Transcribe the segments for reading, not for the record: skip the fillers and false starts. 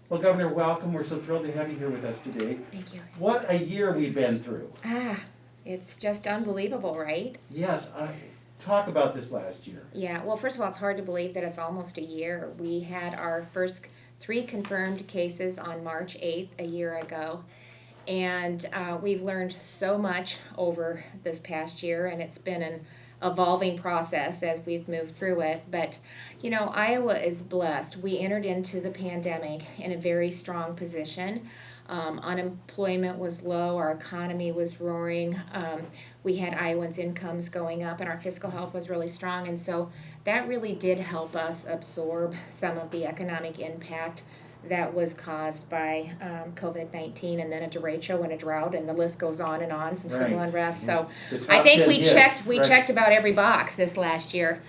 Well, Governor, welcome. We're so thrilled to have you here with us today. Thank you. What a year we've been through. It's just unbelievable, right? Yes, talk about this last year. Yeah, well, first of all, it's hard to believe that it's almost a year. We had our first 3 confirmed cases on March 8th, a year ago. And we've learned so much over this past year, and it's been an evolving process as we've moved through it. But, Iowa is blessed. We entered into the pandemic in a very strong position. Unemployment was low, our economy was roaring. We had Iowans' incomes going up, and our fiscal health was really strong. And so that really did help us absorb some of the economic impact that was caused by COVID-19, and then a derecho and a drought, and the list goes on and on, some civil Right. unrest. So The top I think 10 we hits, checked right. checked about every box this last year.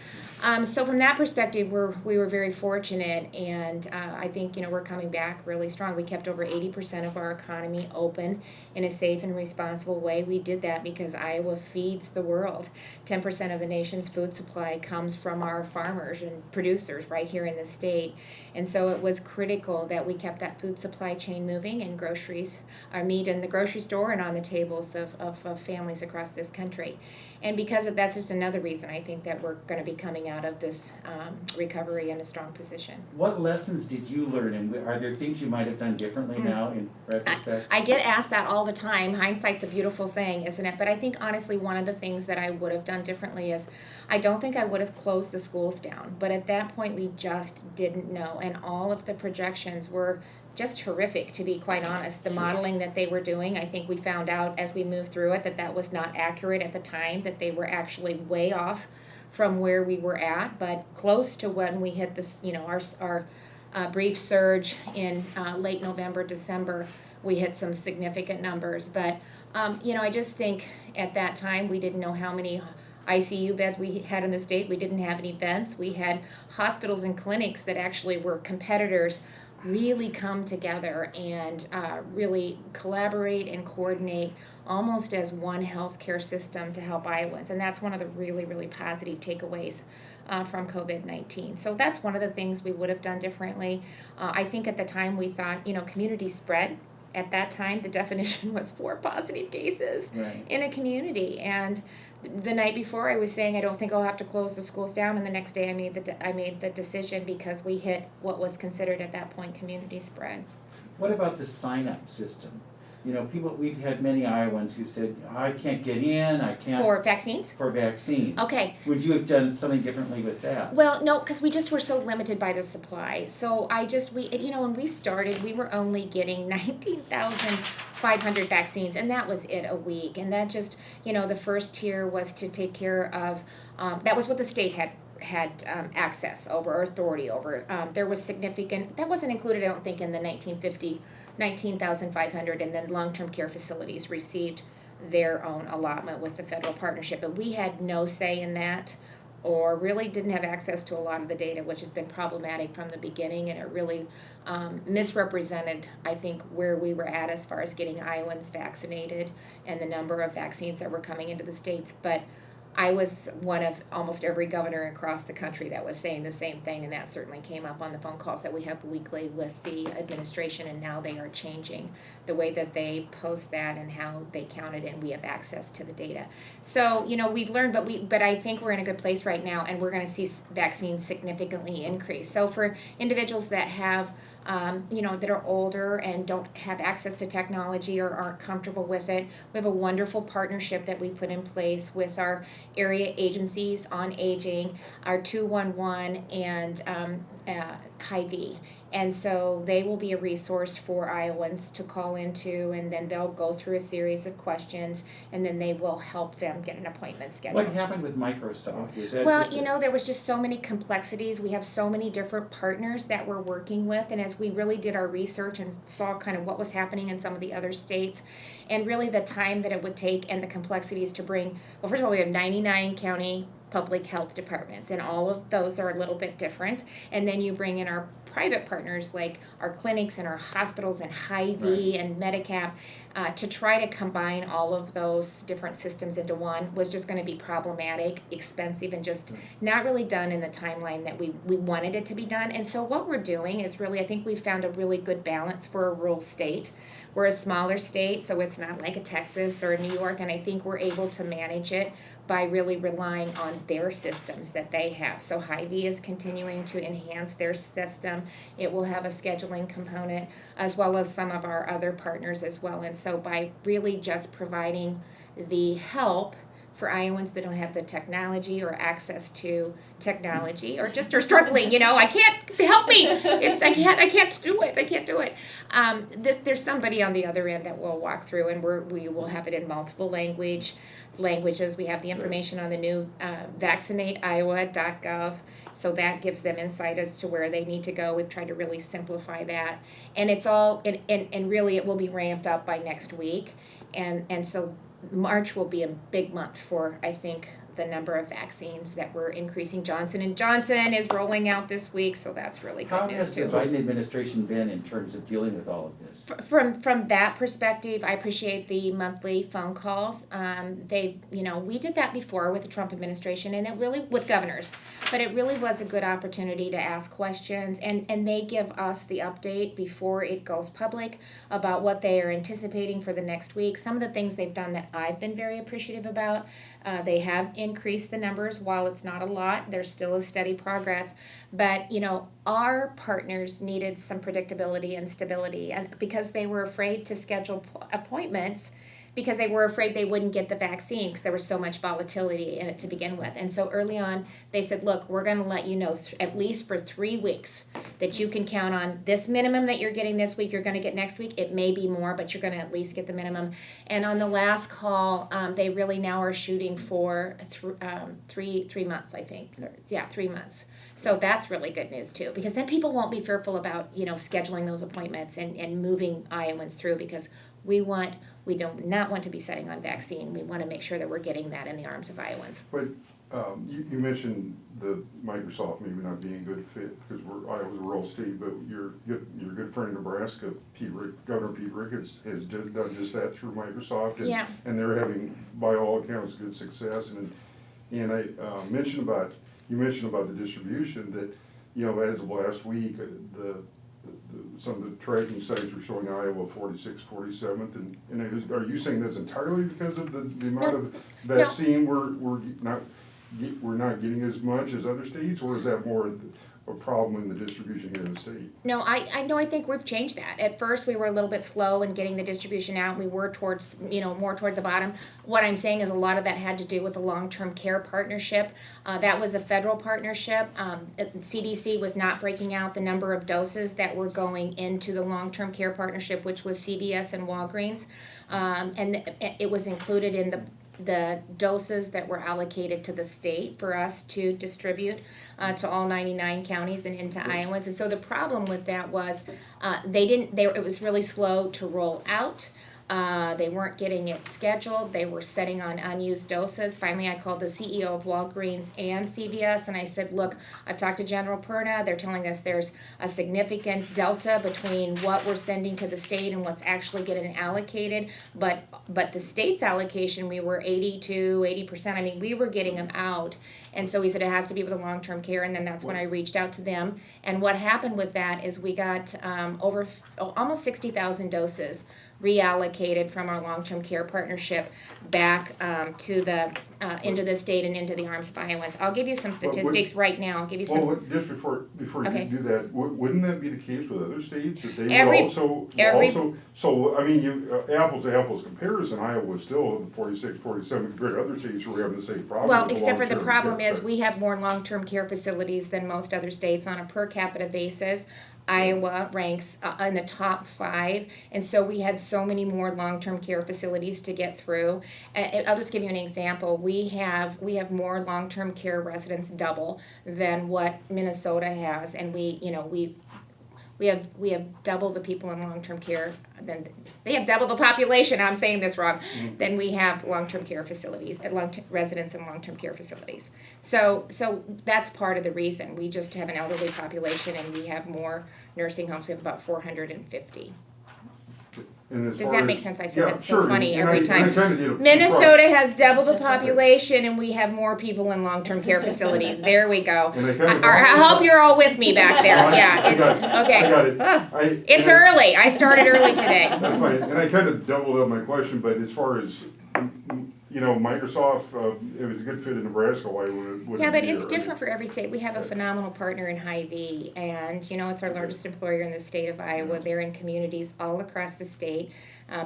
So from that perspective, we were very fortunate, and I think we're coming back really strong. We kept over 80% of our economy open in a safe and responsible way. We did that because Iowa feeds the world. 10% of the nation's food supply comes from our farmers and producers right here in the state, and so it was critical that we kept that food supply chain moving, and groceries, our meat in the grocery store and on the tables of families across this country. And because of that's just another reason I think that we're going to be coming out of this recovery in a strong position. What lessons did you learn, and are there things you might have done differently now in retrospect? I get asked that all the time. Hindsight's a beautiful thing, isn't it? But I think honestly one of the things that I would have done differently is I don't think I would have closed the schools down. But at that point we just didn't know, and all of the projections were just horrific, to be quite honest. The modeling that they were doing, I think we found out as we moved through it that was not accurate at the time, that they were actually way off from where we were at, but close to when we hit this, our brief surge in late November, December, we hit some significant numbers. But, I just think at that time we didn't know how many ICU beds we had in the state. We didn't have any vents. We had hospitals and clinics that actually were competitors really come together and really collaborate and coordinate almost as one healthcare system to help Iowans. And that's one of the really, really positive takeaways from COVID-19. So that's one of the things we would have done differently. I think at the time we thought, community spread. At that time, the definition was 4 positive cases in a community. And the night before, I was saying I don't think I'll have to close the schools down, and the next day I made the decision because we hit what was considered at that point community spread. What about the sign-up system? We've had many Iowans who said, I can't get in, I can't. For vaccines? For vaccines. Okay. Would you have done something differently with that? Well, no, because we just were so limited by the supply. So when we started, we were only getting 19,500 vaccines, and that was it a week. And that just, the first tier was to take care of, that was what the state had access over, or authority over. There was significant, that wasn't included, I don't think, in the 19,500, and then long-term care facilities received their own allotment with the federal partnership. But we had no say in that, or really didn't have access to a lot of the data, which has been problematic from the beginning, and it really misrepresented, I think, where we were at as far as getting Iowans vaccinated and the number of vaccines that were coming into the states. But I was one of almost every governor across the country that was saying the same thing, and that certainly came up on the phone calls that we have weekly with the administration, and now they are changing the way that they post that and how they count it, and we have access to the data. So, we've learned, but I think we're in a good place right now, and we're going to see vaccines significantly increase. So for individuals that have that are older and don't have access to technology or aren't comfortable with it, we have a wonderful partnership that we put in place with our area agencies on aging, our 211 and Hy-Vee. And so they will be a resource for Iowans to call into, and then they'll go through a series of questions, and then they will help them get an appointment scheduled. What happened with Microsoft? Was that Well, there was just so many complexities. We have so many different partners that we're working with, and as we really did our research and saw kind of what was happening in some of the other states, and really the time that it would take and the complexities to bring, well, first of all, we have 99 county public health departments, and all of those are a little bit different, and then you bring in our private partners like our clinics and our hospitals and Hy-Vee and Medicap, to try to combine all of those different systems into one was just going to be problematic, expensive, and just not really done in the timeline that we wanted it to be done. And so what we're doing is really, I think we've found a really good balance for a rural state. We're a smaller state, so it's not like a Texas or a New York, and I think we're able to manage it by really relying on their systems that they have. So Hy-Vee is continuing to enhance their system. It will have a scheduling component as well as some of our other partners as well. And so by really just providing the help for Iowans that don't have the technology or access to technology or just are struggling, I can't help me. I can't do it. There's somebody on the other end that will walk through, and we will have it in multiple languages. We have the information on the new vaccinateiowa.gov, so that gives them insight as to where they need to go. We've tried to really simplify that, and it's all and really it will be ramped up by next week, and so March will be a big month for, I think, the number of vaccines that we're increasing. Johnson & Johnson is rolling out this week, so that's really good How news has the too. Biden administration been in terms of dealing with all of this? From that perspective, I appreciate the monthly phone calls. We did that before with the Trump administration, and it really, with governors, but it really was a good opportunity to ask questions, and they give us the update before it goes public about what they are anticipating for the next week. Some of the things they've done that I've been very appreciative about, they have increased the numbers. While it's not a lot, there's still a steady progress. But, our partners needed some predictability and stability, and because they were afraid to schedule appointments because they were afraid they wouldn't get the vaccine because there was so much volatility in it to begin with. And so early on, they said, look, we're going to let you know at least for 3 weeks that you can count on this minimum that you're getting this week, you're going to get next week. It may be more, but you're going to at least get the minimum. And on the last call, they really now are shooting for 3 months, I think. 3 months. So that's really good news too, because then people won't be fearful about, scheduling those appointments and moving Iowans through, because we do not want to be setting on vaccine. We want to make sure that we're getting that in the arms of Iowans. But you mentioned the Microsoft maybe not being a good fit because Iowa's a rural state, but your good friend in Nebraska, Governor Pete Ricketts, has done just that through Microsoft, and they're having, by all accounts, good success. And I mentioned about the distribution that as of last week, some of the tracking sites were showing Iowa 46th, 47th, and are you saying that's entirely because of the amount of vaccine we're not getting as much as other states, or is that more a problem in the distribution here in the state? No, I think we've changed that. At first, we were a little bit slow in getting the distribution out. We were towards, more toward the bottom. What I'm saying is a lot of that had to do with the long-term care partnership. That was a federal partnership. CDC was not breaking out the number of doses that were going into the long-term care partnership, which was CVS and Walgreens. And it was included in the doses that were allocated to the state for us to distribute to all 99 counties and into Iowans. And so the problem with that was it was really slow to roll out. They weren't getting it scheduled. They were setting on unused doses. Finally, I called the CEO of Walgreens and CVS, and I said, look, I've talked to General Perna. They're telling us there's a significant delta between what we're sending to the state and what's actually getting allocated. But the state's allocation, we were 80%. I mean, we were getting them out. And so he said it has to be with a long-term care, and then that's when I reached out to them. And what happened with that is we got almost 60,000 doses reallocated from our long-term care partnership back to the into the state and into the arms of Iowans. I'll give you some statistics right now. I'll give you some. Well, just before Okay. you do that, wouldn't that be the case with other states that they Every- would also? So I mean, apples to apples comparison, Iowa is still 46, 47 compared to other states who are having the same problem. Well, with except for the long-term problem care. is we have more long-term care facilities than most other states on a per capita basis. Iowa ranks in the top 5, and so we had so many more long-term care facilities to get through. I'll just give you an example. We have more long-term care residents, double than what Minnesota has, and we We have double the people in long-term care. Then they have double the population. I'm saying this wrong. Then we have long-term care facilities, residents in long-term care facilities. So that's part of the reason. We just have an elderly population, and we have more nursing homes. We have about 450. And as Does far that make as- sense? I said yeah, that's so sure, funny and every I time. kinda did a Minnesota has double the population, and we have more people in long-term care facilities. There we go. And I kinda- I hope you're all with me back there. I Yeah. got it. Okay. I got it. Ugh. It's early. I started early today. That's fine, and I kind of doubled up my question, but as far as, Microsoft, it was a good fit in Nebraska, why wouldn't it? Yeah, but be it's there? different for every state. We have a phenomenal partner in Hy-Vee, and it's our largest employer in the state of Iowa. They're in communities all across the state.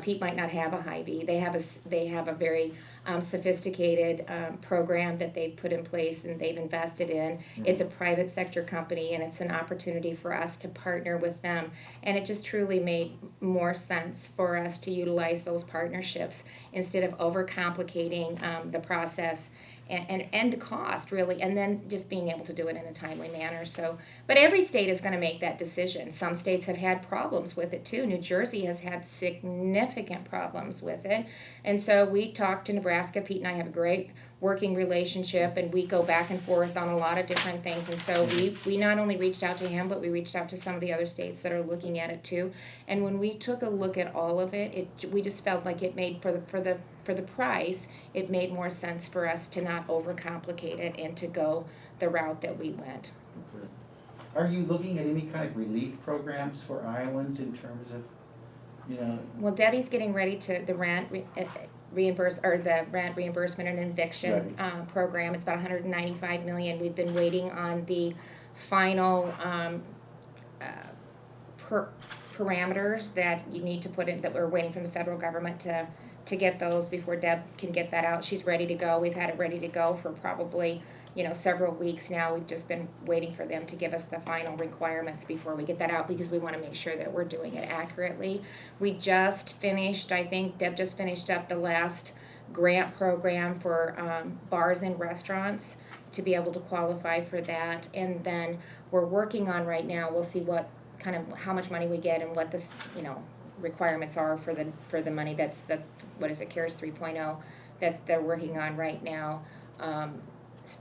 Pete might not have a Hy-Vee. They have a very sophisticated program that they've put in place and they've invested in. It's a private sector company, and it's an opportunity for us to partner with them. And it just truly made more sense for us to utilize those partnerships instead of overcomplicating the process and the cost, really, and then just being able to do it in a timely manner. So, but every state is going to make that decision. Some states have had problems with it too. New Jersey has had significant problems with it. And so we talked to Nebraska. Pete and I have a great working relationship, and we go back and forth on a lot of different things. And so we not only reached out to him, but we reached out to some of the other states that are looking at it too. And when we took a look at all of it, we just felt like it made for the price, it made more sense for us to not overcomplicate it and to go the route that we went. Are you looking at any kind of relief programs for Iowans in terms of, Well, Debbie's getting ready to the rent reimbursement and eviction program. It's about $195 million. We've been waiting on the final parameters that you need to put in, that we're waiting from the federal government to get those before Deb can get that out. She's ready to go. We've had it ready to go for probably several weeks now. We've just been waiting for them to give us the final requirements before we get that out, because we want to make sure that we're doing it accurately. We just finished, I think Deb just finished up the last grant program for bars and restaurants to be able to qualify for that. And then we're working on right now, we'll see what kind of, how much money we get and what this, requirements are for the money that's CARES 3.0 they're working on right now.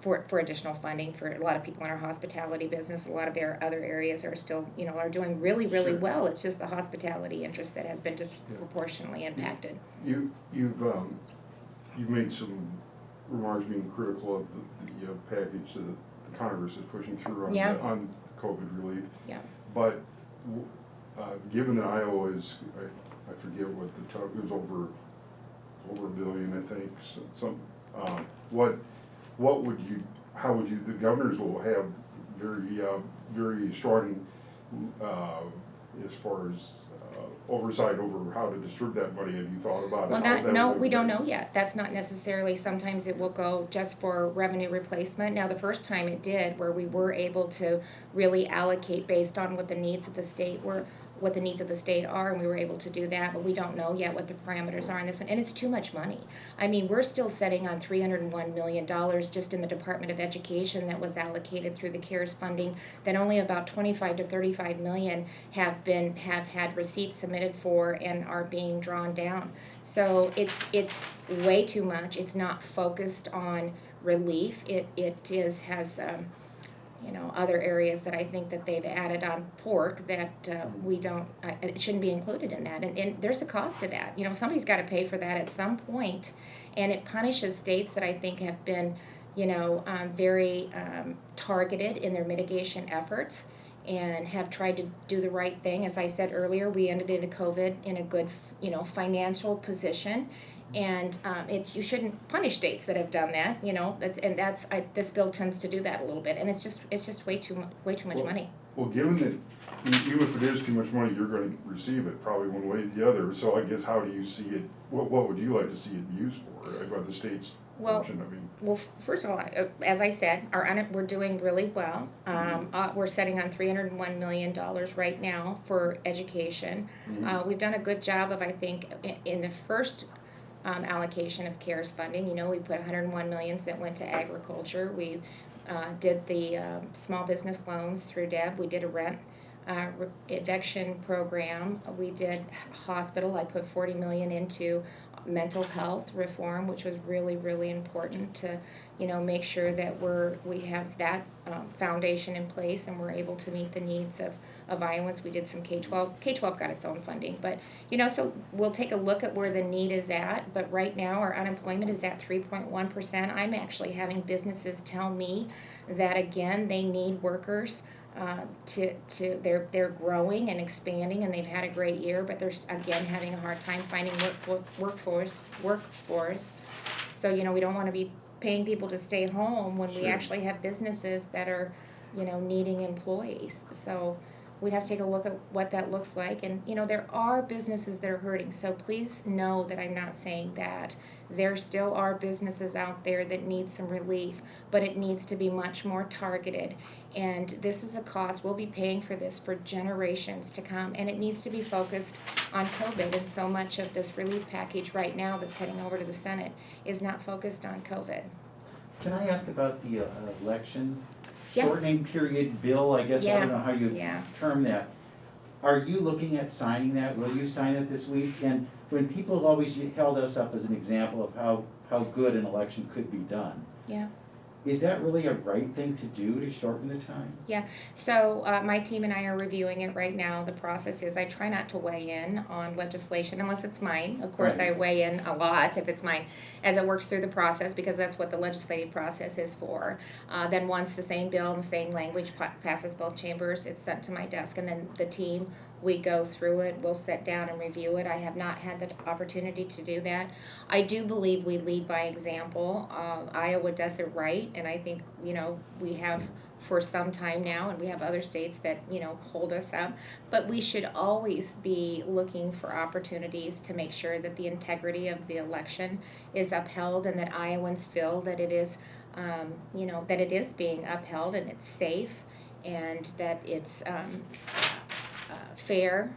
For additional funding for a lot of people in our hospitality business. A lot of our other areas are still, are doing really, really Sure. well. It's just the hospitality interest that has been disproportionately impacted. You've made some remarks being critical of the package that the Congress is pushing through on COVID relief. Yeah. But given that Iowa is, I forget what the total, it was over $1 billion, I think. What would you? How would you? The governors will have very strong as far as oversight over how to distribute that money. Have you thought about it? Well, we don't know yet. That's not necessarily. Sometimes it will go just for revenue replacement. Now, the first time it did, where we were able to really allocate based on what the needs of the state were. What the needs of the state are, and we were able to do that, but we don't know yet what the parameters are in this one, and it's too much money. I mean, we're still sitting on $301 million just in the Department of Education that was allocated through the CARES funding, that only about 25 to 35 million have had receipts submitted for and are being drawn down. So it's way too much. It's not focused on relief. It has other areas that I think that they've added on pork that we don't, it shouldn't be included in that. And there's a cost to that. Somebody's got to pay for that at some point. And it punishes states that I think have been, very targeted in their mitigation efforts and have tried to do the right thing. As I said earlier, we ended into COVID in a good, financial position. And you shouldn't punish states that have done that, this bill tends to do that a little bit, and it's just way too much money. Well, given that even if it is too much money, you're going to receive it probably one way or the other. So I guess how do you see it? What would you like to see it used for? About the state's function? Well, first of all, as I said, we're doing really well. We're setting on $301 million right now for education. We've done a good job of, I think, in the first allocation of CARES funding. We put $101 million that went to agriculture. We did the small business loans through Deb. We did a rent eviction program. We did hospital. I put 40 million into mental health reform, which was really, really important to, make sure that we have that foundation in place and we're able to meet the needs of Iowans. We did some K-12. K-12 got its own funding, but, so we'll take a look at where the need is at, but right now our unemployment is at 3.1%. I'm actually having businesses tell me that, again, they need workers. They're growing and expanding, and they've had a great year, but they're again having a hard time finding workforce. So we don't want to be paying people to stay home when we Sure. actually have businesses that are needing employees. So we'd have to take a look at what that looks like, and there are businesses that are hurting. So please know that I'm not saying that. There still are businesses out there that need some relief, but it needs to be much more targeted. And this is a cost, we'll be paying for this for generations to come, and it needs to be focused on COVID. And so much of this relief package right now that's heading over to the Senate is not focused on COVID. Can I ask about the election Yeah. shortening period bill? I guess, I Yeah. don't know how you Yeah. term that. Are you looking at signing that? Will you sign it this week? And when people have always held us up as an example of how good an election could be done, Yeah. is that really a right thing to do to shorten the time? Yeah, so my team and I are reviewing it right now. The process is I try not to weigh in on legislation unless it's mine. Of course, Right. I weigh in a lot if it's mine as it works through the process, because that's what the legislative process is for. Then once the same bill and the same language passes both chambers, it's sent to my desk, and then the team, we go through it, we'll sit down and review it. I have not had the opportunity to do that. I do believe we lead by example. Iowa does it right, and I think, we have for some time now, and we have other states that, hold us up. But we should always be looking for opportunities to make sure that the integrity of the election is upheld, and that Iowans feel that it is, that it is being upheld and it's safe, and that it's fair,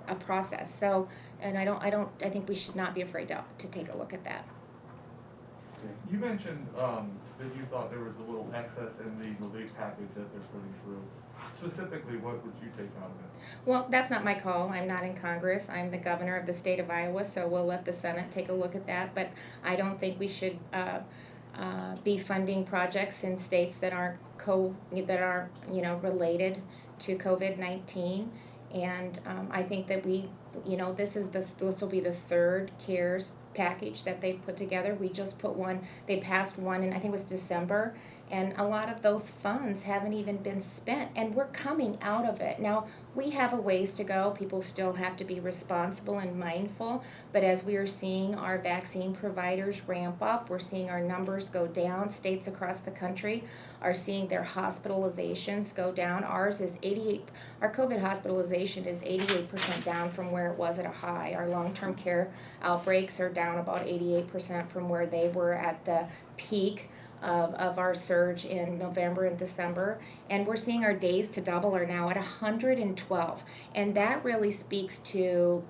a process. So, and I think we should not be afraid to take a look at that. You mentioned that you thought there was a little excess in the relief package that they're putting through. Specifically, what would you take out of it? Well, that's not my call. I'm not in Congress. I'm the governor of the state of Iowa, so we'll let the Senate take a look at that. But I don't think we should be funding projects in states that aren't related to COVID-19. And I think that this will be the third CARES package that they put together. We just put one, they passed one in, I think it was December, and a lot of those funds haven't even been spent, and we're coming out of it. Now, we have a ways to go. People still have to be responsible and mindful, but as we are seeing our vaccine providers ramp up, we're seeing our numbers go down. States across the country are seeing their hospitalizations go down. Ours is 88, our COVID hospitalization is 88% down from where it was at a high. Our long-term care outbreaks are down about 88% from where they were at the peak of our surge in November and December, and we're seeing our days to double are now at 112, and that really speaks to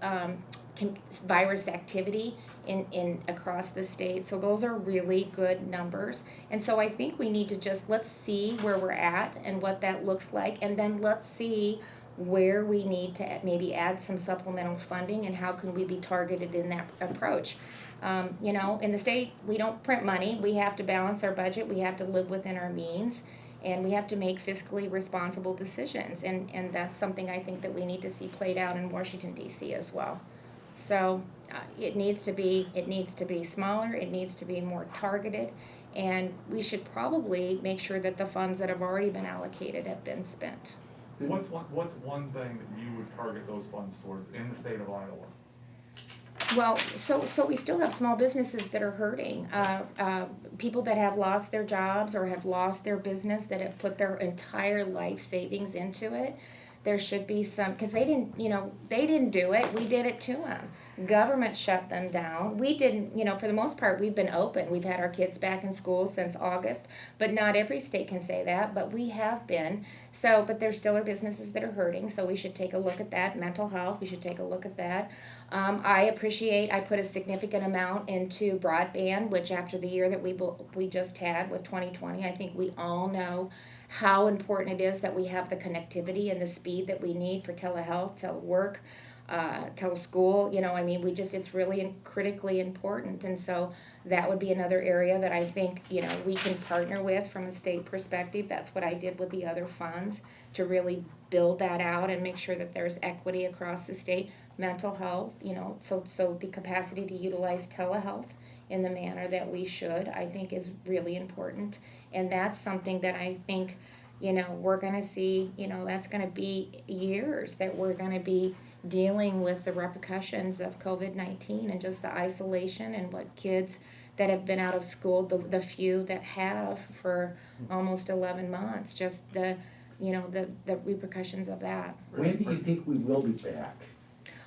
virus activity in across the state. So those are really good numbers, and so I think we need to let's see where we're at and what that looks like, and then let's see where we need to maybe add some supplemental funding, and how can we be targeted in that approach. In the state, we don't print money. We have to balance our budget. We have to live within our means, and we have to make fiscally responsible decisions. And that's something I think that we need to see played out in Washington, D.C. as well. So it needs to be smaller. It needs to be more targeted. And we should probably make sure that the funds that have already been allocated have been spent. What's one thing that you would target those funds towards in the state of Iowa? Well, so we still have small businesses that are hurting. People that have lost their jobs or have lost their business, that have put their entire life savings into it. There should be some, because they didn't do it. We did it to them. Government shut them down. We didn't, for the most part, we've been open. We've had our kids back in school since August, but not every state can say that, but we have been. So, but there still are businesses that are hurting, so we should take a look at that. Mental health, we should take a look at that. I put a significant amount into broadband, which after the year that we just had with 2020, I think we all know how important it is that we have the connectivity and the speed that we need for telehealth, telework, teleschool. I mean, it's really critically important. And so that would be another area that I think, we can partner with from a state perspective. That's what I did with the other funds, to really build that out and make sure that there's equity across the state. Mental health, so the capacity to utilize telehealth in the manner that we should, I think, is really important. And that's something that I think, we're going to see, that's going to be years that we're going to be dealing with the repercussions of COVID-19 and just the isolation and what kids that have been out of school, the few that have for almost 11 months, just the repercussions of that. When do you think we will be back?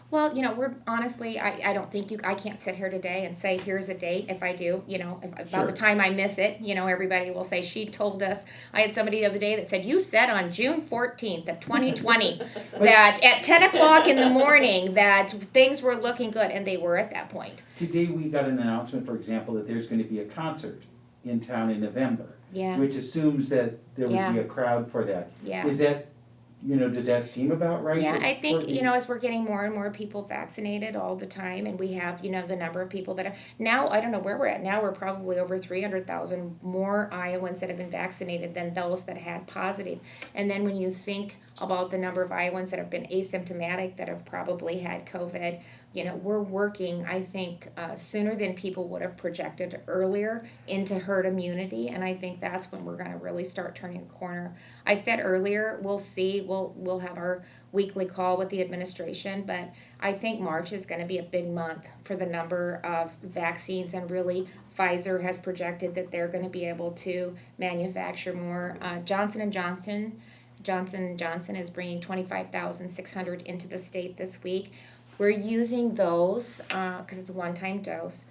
Well, we're honestly, I don't think I can't sit here today and say, here's a date. If I do, about Sure. the time I miss it, everybody will say, she told us. I had somebody the other day that said, you said on June 14th of 2020 that at 10 o'clock in the morning that things were looking good, and they were at that point. Today we got an announcement, for example, that there's going to be a concert in town in November. Yeah. Which assumes that there would Yeah. be a crowd for that. Yeah. Is that, does that seem about right? Yeah, I think, For- as we're getting more and more people vaccinated all the time, and we have, the number of people that are, now, I don't know where we're at, now we're probably over 300,000 more Iowans that have been vaccinated than those that had positive. And then when you think about the number of Iowans that have been asymptomatic, that have probably had COVID, we're working, I think, sooner than people would have projected earlier into herd immunity, and I think that's when we're going to really start turning a corner. I said earlier, we'll see, we'll have our weekly call with the administration, but I think March is going to be a big month for the number of vaccines, and really Pfizer has projected that they're going to be able to manufacture more. Johnson & Johnson is bringing 25,600 into the state this week. We're using those because it's a one-time dose.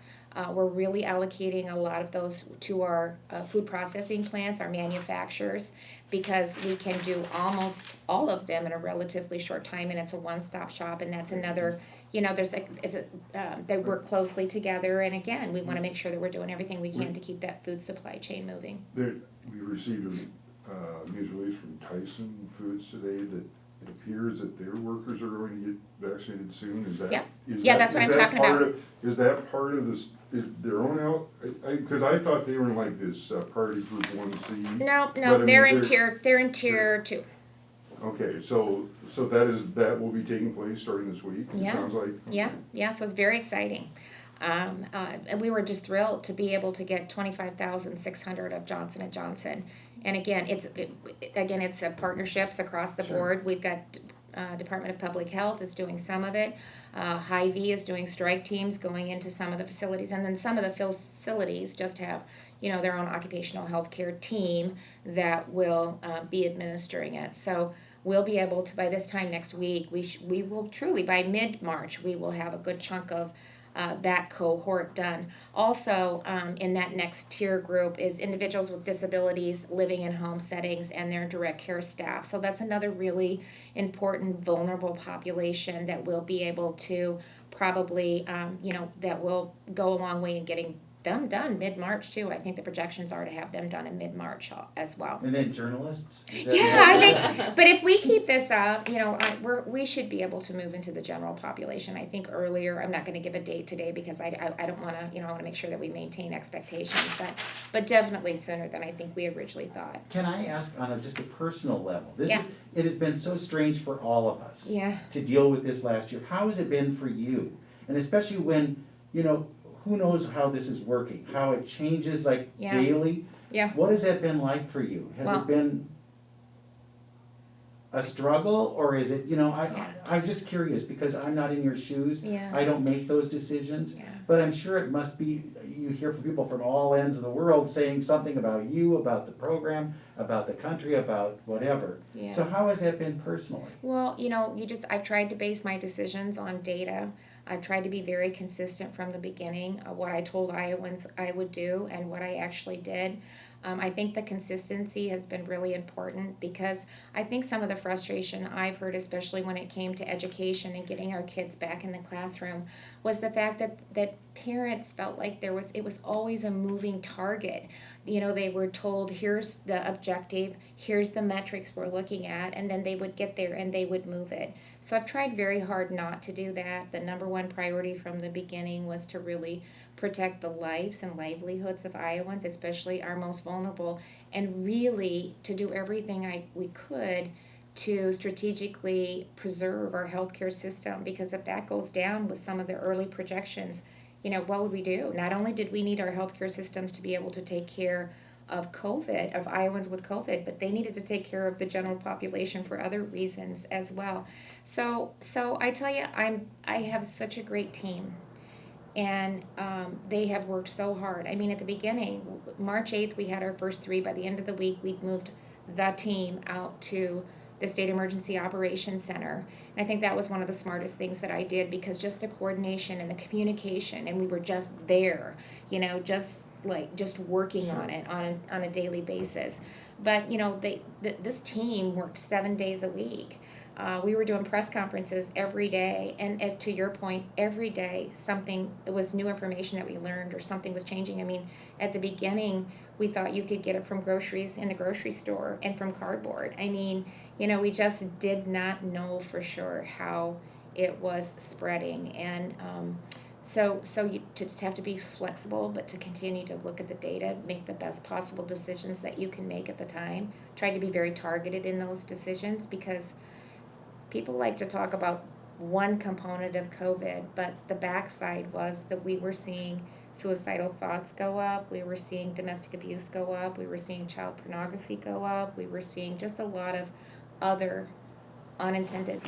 We're really allocating a lot of those to our food processing plants, our manufacturers, because we can do almost all of them in a relatively short time, and it's a one-stop shop. And that's another, they work closely together. And again, we want to make sure that we're doing everything we can to keep that food supply chain moving. We received a news release from Tyson Foods today that it appears that their workers are going to get vaccinated soon. Is that? Yeah. is Yeah, that- that's what is I'm that talking part about. Is that part of this, is their own out, because I thought they were in like this party group 1C. No, But I mean, they're in tier 2. Okay, so that will be taking place starting this week, it Yeah. sounds like? Yeah, so it's very exciting. And we were just thrilled to be able to get 25,600 of Johnson & Johnson. And again, it's partnerships across the Sure. board. We've got Department of Public Health is doing some of it. Hy-Vee is doing strike teams going into some of the facilities. And then some of the facilities just have, their own occupational health care team that will be administering it. So we'll be able to, by this time next week, we will truly, by mid-March, we will have a good chunk of that cohort done. Also, in that next tier group is individuals with disabilities living in home settings and their direct care staff. So that's another really important vulnerable population that we'll be able to probably, that will go a long way in getting them done mid-March too. I think the projections are to have them done in mid-March as well. And then journalists? Is that- Yeah, I think, but if we keep this up, we should be able to move into the general population. I think earlier, I'm not going to give a date today because I don't want to, I want to make sure that we maintain expectations, but definitely sooner than I think we originally thought. Can I ask on just a personal level? Yeah. It has been so strange for all of us. Yeah. To deal with this last year. How has it been for you? And especially when, who knows how this is working, how it changes Yeah. daily? Yeah. What has that been like for you? Has Well- it been a struggle, or is it, Yeah. I'm just curious because I'm not in your shoes. Yeah. I don't make those decisions. Yeah. But I'm sure it must be, you hear from people from all ends of the world saying something about you, about the program, about the country, about whatever. Yeah. So how has that been personally? Well, I've tried to base my decisions on data. I've tried to be very consistent from the beginning of what I told Iowans I would do and what I actually did. I think the consistency has been really important because I think some of the frustration I've heard, especially when it came to education and getting our kids back in the classroom, was the fact that parents felt like it was always a moving target. You know, they were told, here's the objective, here's the metrics we're looking at, and then they would get there and they would move it. So I've tried very hard not to do that. The number one priority from the beginning was to really protect the lives and livelihoods of Iowans, especially our most vulnerable, and really to do everything we could to strategically preserve our healthcare system, because if that goes down with some of the early projections, you know, what would we do? Not only did we need our healthcare systems to be able to take care of COVID, of Iowans with COVID, but they needed to take care of the general population for other reasons as well. So I tell you, I have such a great team, and they have worked so hard. I mean, at the beginning, March 8th, we had our first 3. By the end of the week, we'd moved the team out to the State Emergency Operations Center. And I think that was one of the smartest things that I did, because just the coordination and the communication, and we were just there, you know, just working on it on a daily basis. But, you know, this team worked 7 days a week. We were doing press conferences every day, and as to your point, every day it was new information that we learned, or something was changing. I mean, at the beginning, we thought you could get it from groceries in the grocery store and from cardboard. I mean, you know, we just did not know for sure how it was spreading, and so you just have to be flexible, but to continue to look at the data, make the best possible decisions that you can make at the time. Try to be very targeted in those decisions, because people like to talk about one component of COVID, but the backside was that we were seeing suicidal thoughts go up, we were seeing domestic abuse go up, we were seeing child pornography go up, we were seeing just a lot of other unintended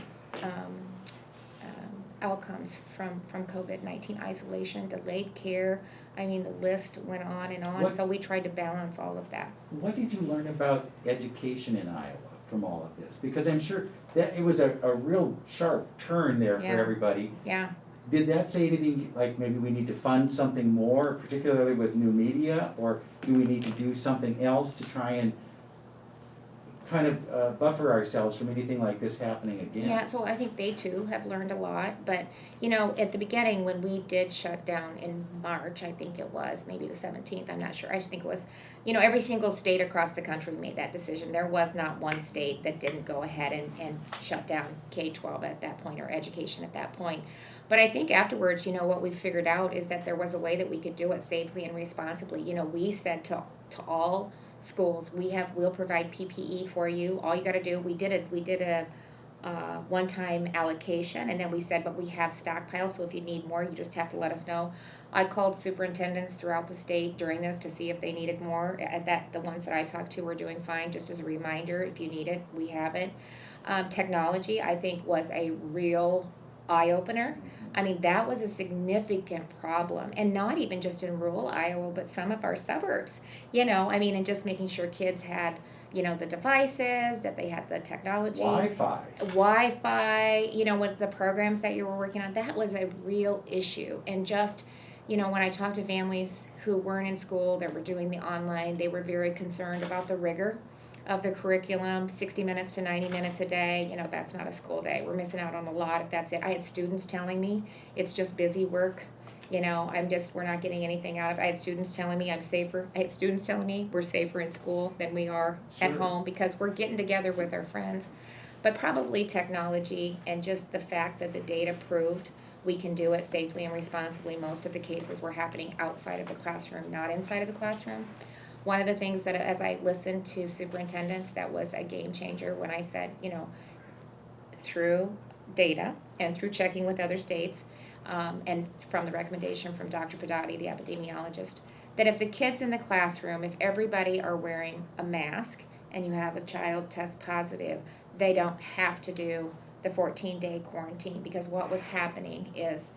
outcomes from COVID-19, isolation, delayed care. I mean, the list went on and on, so we tried to balance all of that. What did you learn about education in Iowa from all of this? Because I'm sure that it was a real sharp turn there for Yeah. everybody. Yeah. Did that say anything like maybe we need to fund something more, particularly with new media, or do we need to do something else to try and kind of buffer ourselves from anything like this happening again? Yeah, so I think they too have learned a lot, but you know, at the beginning when we did shut down in March, I think it was maybe the 17th, I'm not sure, I think it was, you know, every single state across the country made that decision. There was not one state that didn't go ahead and shut down K-12 at that point, or education at that point. But I think afterwards, you know, what we figured out is that there was a way that we could do it safely and responsibly. You know, we said to all schools, we'll provide PPE for you. All you got to do, we did a one-time allocation, and then we said, but we have stockpiles, so if you need more, you just have to let us know. I called superintendents throughout the state during this to see if they needed more. The ones that I talked to were doing fine. Just as a reminder, if you need it, we have it. Technology, I think, was a real eye-opener. I mean, that was a significant problem, and not even just in rural Iowa, but some of our suburbs, you know, I mean, and just making sure kids had, you know, the devices, that they had the technology. Wi-Fi, you know, with the programs that you were working on, that was a real issue. And just, you know, when I talked to families who weren't in school, that were doing the online, they were very concerned about the rigor of the curriculum, 60 minutes to 90 minutes a day. You know, that's not a school day. We're missing out on a lot if that's it. I had students telling me it's just busy work. You know, we're not getting anything out of it. I had students telling me I'm safer. I had students telling me we're safer in school than we are at home, because we're getting together with our friends. But probably technology, and just the fact that the data proved we can do it safely and responsibly. Most of the cases were happening outside of the classroom, not inside of the classroom. One of the things that, as I listened to superintendents, that was a game changer when I said, you know, through data and through checking with other states, and from the recommendation from Dr. Padati, the epidemiologist, that if the kids in the classroom, if everybody are wearing a mask and you have a child test positive, they don't have to do the 14-day quarantine, because what was happening is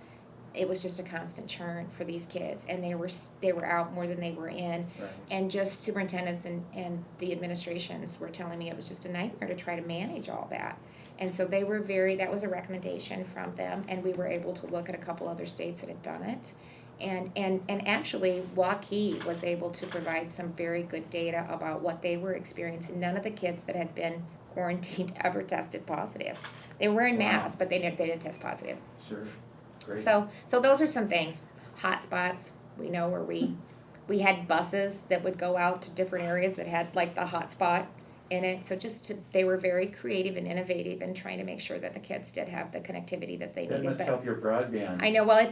it was just a constant churn for these kids, and they were out more than they were in. Right. And just superintendents and the administrations were telling me it was just a nightmare to try to manage all that. And so they were that was a recommendation from them, and we were able to look at a couple other states that had done it. And actually, Waukee was able to provide some very good data about what they were experiencing. None of the kids that had been quarantined ever tested positive. They were wearing Wow. masks, but they didn't test positive. Sure, great. So those are some things. Hot spots, we know where we had buses that would go out to different areas that had like the hot spot in it. So they were very creative and innovative in trying to make sure that the kids did have the connectivity that they That needed. must But help your broadband. I know, well,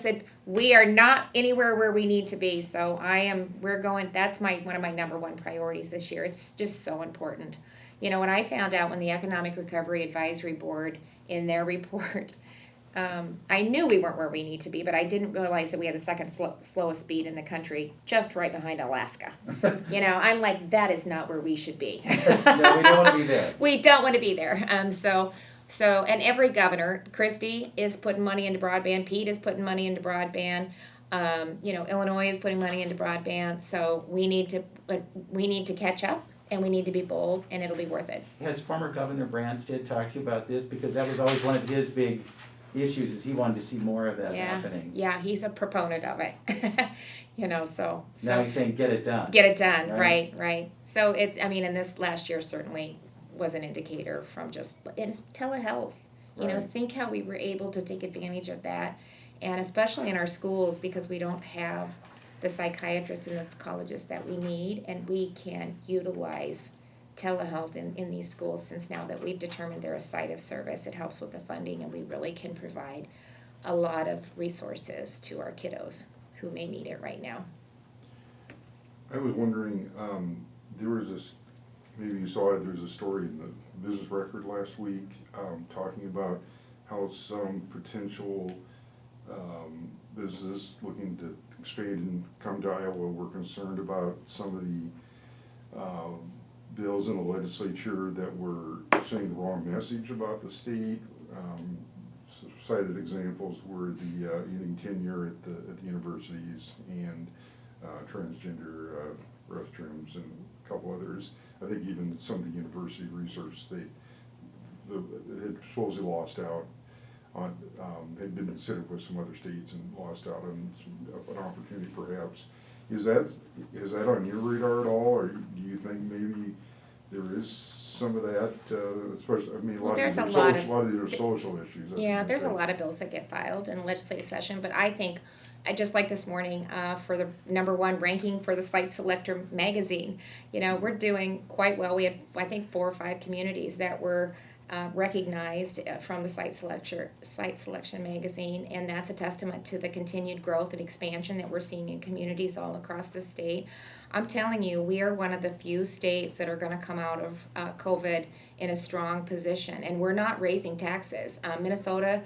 we are not anywhere where we need to be, so that's one of my number one priorities this year. It's just so important. You know, when I found out when the Economic Recovery Advisory Board in their report, I knew we weren't where we need to be, but I didn't realize that we had the second slowest speed in the country, just right behind Alaska. You know, I'm like, that is not where we should be. No, we don't want to be there. We don't want to be there. And every governor, Christie is putting money into broadband. Pete is putting money into broadband. Illinois is putting money into broadband. So we need to catch up, and we need to be bold, and it'll be worth it. Has former Governor Branstad talked to you about this? Because that was always one of his big issues, is he wanted to see more of that happening. Yeah, he's a proponent of it. So Now he's saying, get it done. get it done. Right. Right. So and this last year certainly was an indicator from and it's telehealth. Right. Think how we were able to take advantage of that, and especially in our schools, because we don't have the psychiatrists and the psychologists that we need, and we can utilize telehealth in these schools, since now that we've determined they're a site of service. It helps with the funding, and we really can provide a lot of resources to our kiddos who may need it right now. I was wondering, there was this, maybe you saw it, there was a story in the Business Record last week, talking about how some potential business looking to expand and come to Iowa were concerned about some of the bills in the legislature that were saying the wrong message about the state. Cited examples were the ending tenure at the universities and transgender restrooms and a couple others. I think even some of the university research, it had supposedly lost out on, had been considered with some other states and lost out on an opportunity perhaps. Is that on your radar at all, or do you think maybe there is some of that, especially, a lot of these are social issues. Yeah, there's a lot of bills that get filed in the legislative session, but I think, just like this morning, for the number one ranking for the Site Selector magazine, we're doing quite well. We have, I think, 4 or 5 communities that were recognized from the Site Selection magazine, and that's a testament to the continued growth and expansion that we're seeing in communities all across the state. I'm telling you, we are one of the few states that are going to come out of COVID in a strong position, and we're not raising taxes. Minnesota,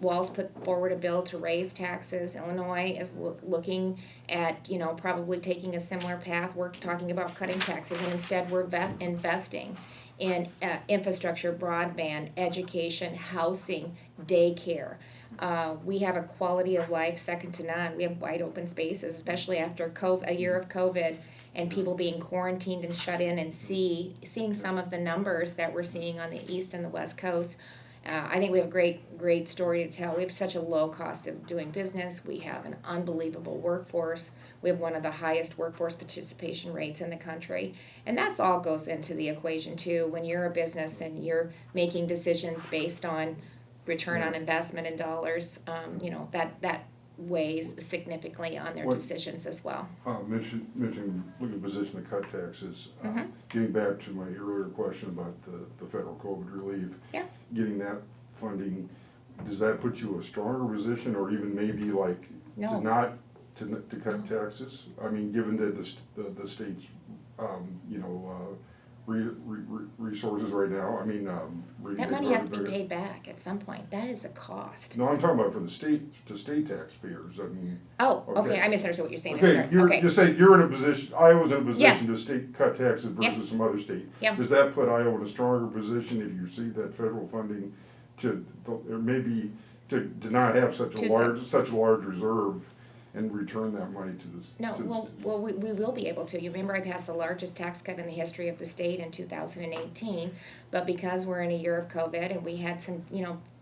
Walz put forward a bill to raise taxes. Illinois is looking at, probably taking a similar path. We're talking about cutting taxes, and instead we're investing in infrastructure, broadband, education, housing, daycare. We have a quality of life second to none. We have wide open spaces, especially after a year of COVID and people being quarantined and shut in, and seeing some of the numbers that we're seeing on the East and the West Coast. I think we have a great story to tell. We have such a low cost of doing business. We have an unbelievable workforce. We have one of the highest workforce participation rates in the country. And that's all goes into the equation too. When you're a business and you're making decisions based on return on investment in dollars, that weighs significantly on their decisions as well. Mentioning looking at position to cut taxes. Getting back to my earlier question about the federal COVID relief. Yeah. Getting that funding, does that put you in a stronger position, or even maybe like No. to cut taxes? I mean, given that the state's resources right now, That money has to be paid back at some point. That is a cost. No, I'm talking about for the state taxpayers. Oh, okay. Okay. I misunderstood what you're saying. Okay, I'm sorry. you say you're in a position, Iowa's in a position to cut taxes versus some other state. Yeah. Does that put Iowa in a stronger position if you receive that federal funding or maybe to not have such a large reserve and return that money to the No, we will be able to. You remember I passed the largest tax cut in the history of the state in 2018, but because we're in a year of COVID and we had some,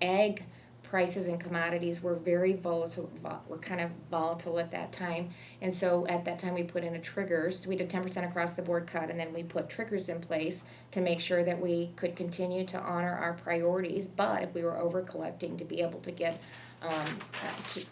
ag prices and commodities were very volatile, were kind of volatile at that time. And so at that time we put in a triggers, we did 10% across the board cut, and then we put triggers in place to make sure that we could continue to honor our priorities, but if we were over collecting, to be able to get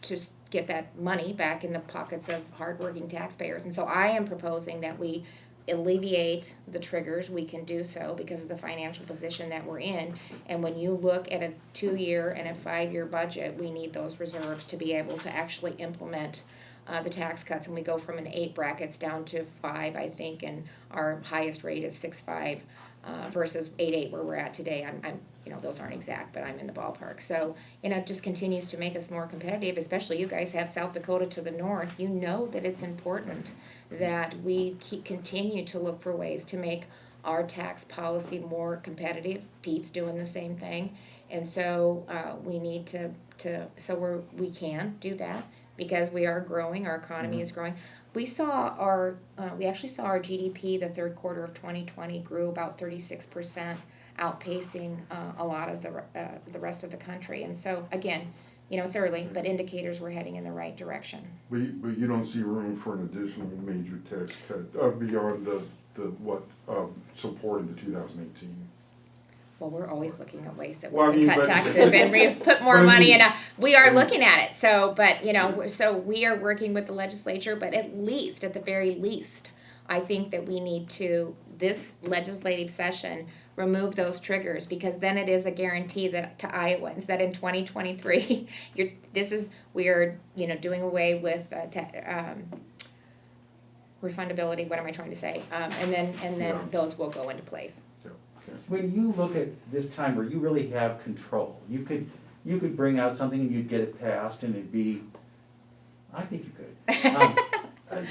to get that money back in the pockets of hardworking taxpayers. And so I am proposing that we alleviate the triggers. We can do so because of the financial position that we're in. And when you look at a 2-year and a 5-year budget, we need those reserves to be able to actually implement the tax cuts. And we go from an 8 brackets down to 5, I think, and our highest rate is 6.5 versus 8.8 where we're at today. I'm those aren't exact, but I'm in the ballpark. So, it just continues to make us more competitive, especially you guys have South Dakota to the north. You know that it's important that we continue to look for ways to make our tax policy more competitive. Pete's doing the same thing. And so we need we can do that because we are growing, our economy is growing. We actually saw our GDP the third quarter of 2020 grew about 36%, outpacing a lot of the rest of the country. And so again, it's early, but indicators we're heading in the right direction. But you don't see room for an additional major tax cut beyond supporting the 2018? Well, we're always looking at ways that Well, we can cut taxes and put more money in. We are looking at it. So, but so we are working with the legislature. But at the very least, I think that we need to this legislative session remove those triggers, because then it is a guarantee that to Iowans that in 2023 we are doing away with refundability. What am I trying to say? And then those will go into place. When you look at this time where you really have control, you could bring out something and you'd get it passed and it'd be, I think you could.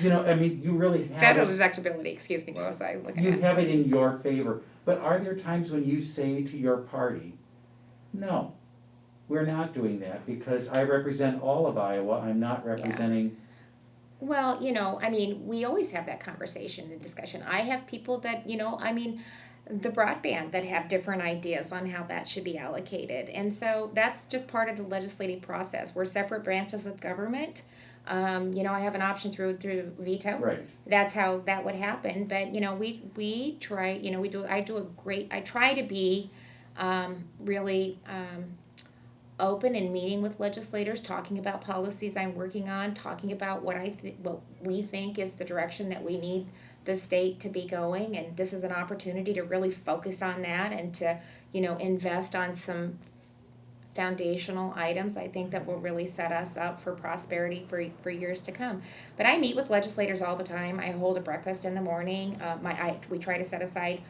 You really have Federal deductibility, excuse me, what was I looking at? You have it in your favor. But are there times when you say to your party, no, we're not doing that because I represent all of Iowa, I'm not representing... Well, we always have that conversation and discussion. I have people that, the broadband that have different ideas on how that should be allocated. And so that's just part of the legislative process. We're separate branches of government. I have an option through veto. Right. That's how that would happen. But, we try, I try to be really open and meeting with legislators, talking about policies I'm working on, talking about what we think is the direction that we need the state to be going, and this is an opportunity to really focus on that and to invest on some foundational items I think that will really set us up for prosperity for years to come. But I meet with legislators all the time. I hold a breakfast in the morning. We try to set aside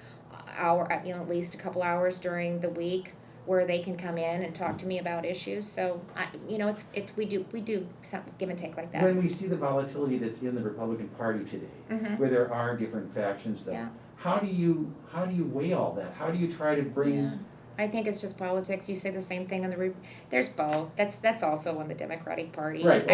at least a couple hours during the week where they can come in and talk to me about issues. So we do some give and take like that. When we see the volatility that's in the Republican Party today, where there are different factions, though, how do you weigh all that? How do you try to bring? Yeah. I think it's just politics. You say the same thing on there's both. That's also on the Democratic Party. Right.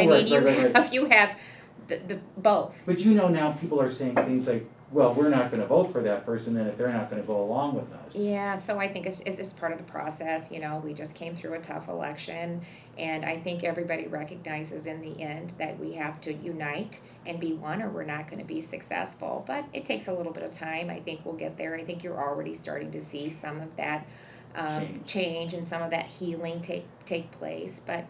You have the both. But now people are saying things like, well, we're not going to vote for that person then if they're not going to go along with us. Yeah, so I think it's part of the process. We just came through a tough election, and I think everybody recognizes in the end that we have to unite and be one, or we're not going to be successful. But it takes a little bit of time. I think we'll get there. I think you're already starting to see some of that change and some of that healing take place. But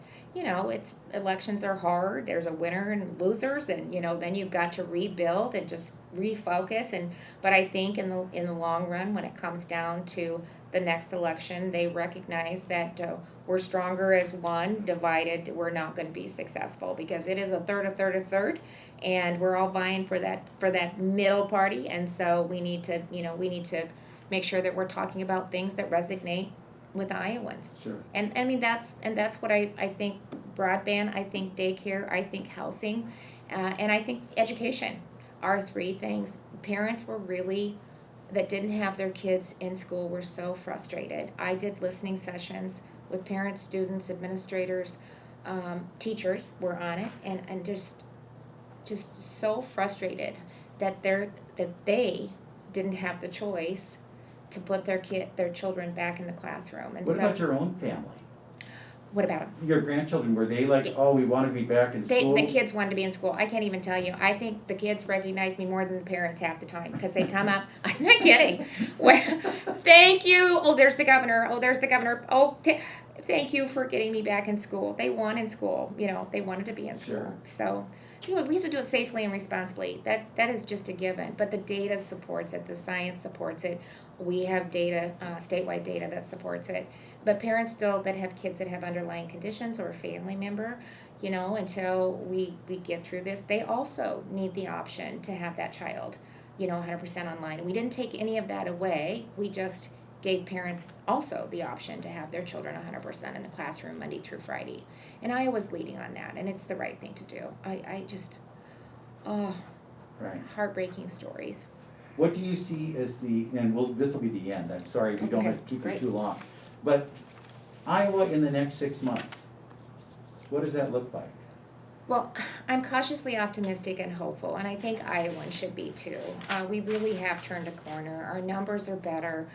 elections are hard. There's a winner and losers, and then you've got to rebuild and just refocus. But I think in the long run, when it comes down to the next election, they recognize that we're stronger as one. Divided, we're not going to be successful, because it is a third, and we're all vying for that middle party. And so we need to make sure that we're talking about things that resonate with Iowans. Sure. And that's what I think broadband, I think daycare, I think housing, and I think education are 3 things. Parents that didn't have their kids in school were so frustrated. I did listening sessions with parents, students, administrators, teachers were on it, and just so frustrated that they didn't have the choice to put their children back in the classroom. And what about your own family? What about them? Your grandchildren, were they like, Yeah. oh, we want to be back in school? The kids wanted to be in school. I can't even tell you. I think the kids recognize me more than the parents half the time because they come up. I'm not kidding. Well, thank you. Oh, there's the governor. Oh, there's the governor. Oh, thank you for getting me back in school. They want in school. You know, they wanted to be in school. Sure. So, you know, we have to do it safely and responsibly. That is just a given. But the data supports it. The science supports it. We have data, statewide data that supports it. But parents still that have kids that have underlying conditions or a family member, you know, until we get through this, they also need the option to have that child, you know, 100% online. We didn't take any of that away. We just gave parents also the option to have their children 100% in the classroom Monday through Friday. And Iowa's leading on that, and it's the right thing to do. I just, Right. heartbreaking stories. What do you see as this will be the end, I'm sorry, we don't Okay, have to keep great. it too long. But Iowa in the next 6 months, what does that look like? Well, I'm cautiously optimistic and hopeful, and I think Iowans should be too. We really have turned a corner. Our numbers are better.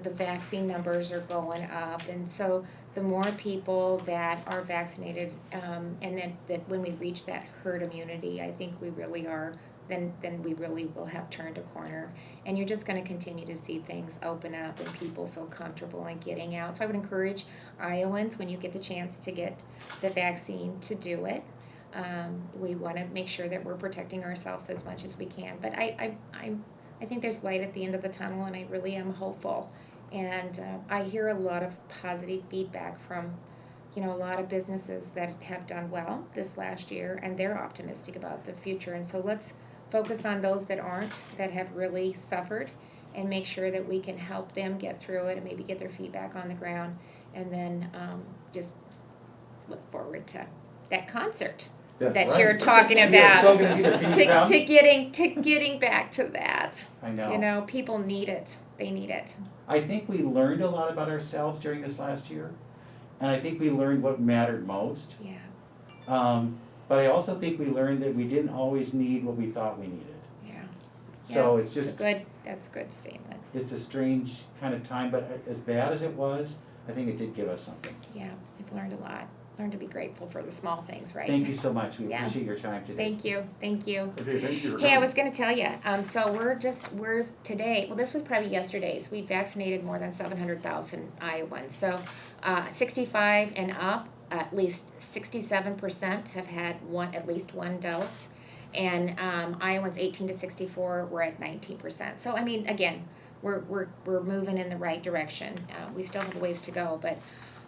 The vaccine numbers are going up, and so the more people that are vaccinated, and then that when we reach that herd immunity, I think we really are. Then we really will have turned a corner, and you're just going to continue to see things open up and people feel comfortable in getting out. So I would encourage Iowans, when you get the chance to get the vaccine, to do it. We want to make sure that we're protecting ourselves as much as we can. But I think there's light at the end of the tunnel, and I really am hopeful. And I hear a lot of positive feedback from, you know, a lot of businesses that have done well this last year, and they're optimistic about the future. And so let's focus on those that aren't, that have really suffered, and make sure that we can help them get through it and maybe get their feet back on the ground, and then just look forward to that concert That's that right. you're talking You're about. so gonna be there. Can you come? to getting back to that. I know. You know, people need it. They need it. I think we learned a lot about ourselves during this last year, and I think we learned what mattered most. Yeah. But I also think we learned that we didn't always need what we thought we needed. Yeah. So Yeah. it's just, That's a good statement. it's a strange kind of time, but as bad as it was, I think it did give us something. Yeah, I've learned a lot. Learned to be grateful for the small things, right? Thank you so much. We Yeah. appreciate your time today. Thank you. Thank you. Okay, thank you. Hey, I was going to tell you. So we're today. Well, this was probably yesterday's. We vaccinated more than 700,000 Iowans. So, 65 and up, at least 67% have had at least one dose, and Iowans 18 to 64 we're at 19%. So I mean, again, we're moving in the right direction. We still have a ways to go, but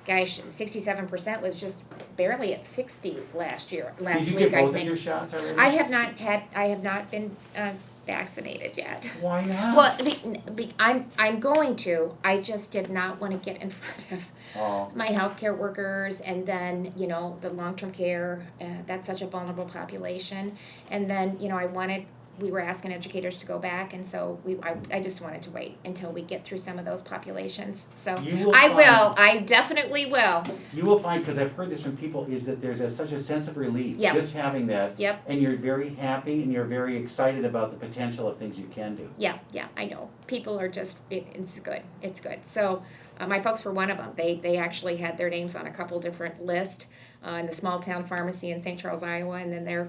gosh, 67% was just barely at 60 last Did you week. get I both of think your shots already? I have not been vaccinated yet. Why not? Well, I'm going to. I just did not want to get in front of Oh, my healthcare workers, and then, you know, the long-term care. That's such a vulnerable population. And then, you know, we were asking educators to go back, and so I just wanted to wait until we get through some of those populations. So You will I definitely will. you will find, because I've heard this from people, is that there's such a sense of relief Yep. just having that. Yep. And you're very happy and you're very excited about the potential of things you can do. Yeah, I know. People are just, it's good. It's good. So my folks were one of them. They actually had their names on a couple different lists in the small town pharmacy in St. Charles, Iowa, and then their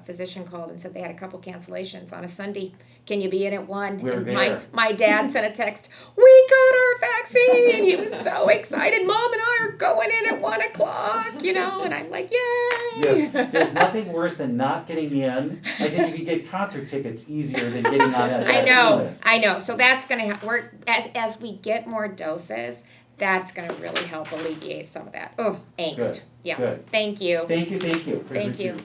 physician called and said they had a couple cancellations on a Sunday. Can you be in at 1? We're and there. my dad sent a text, we got our vaccine. He was so excited. Mom and I are going in at 1 o'clock, you know, and I'm like, yay. Yes, there's nothing worse than not getting in. I said you could get concert tickets easier than getting on that vaccine list. I know. So that's going to work as we get more doses. That's going to really help alleviate some of that angst. Good, Yeah. good. Thank you. Thank you. Thank you.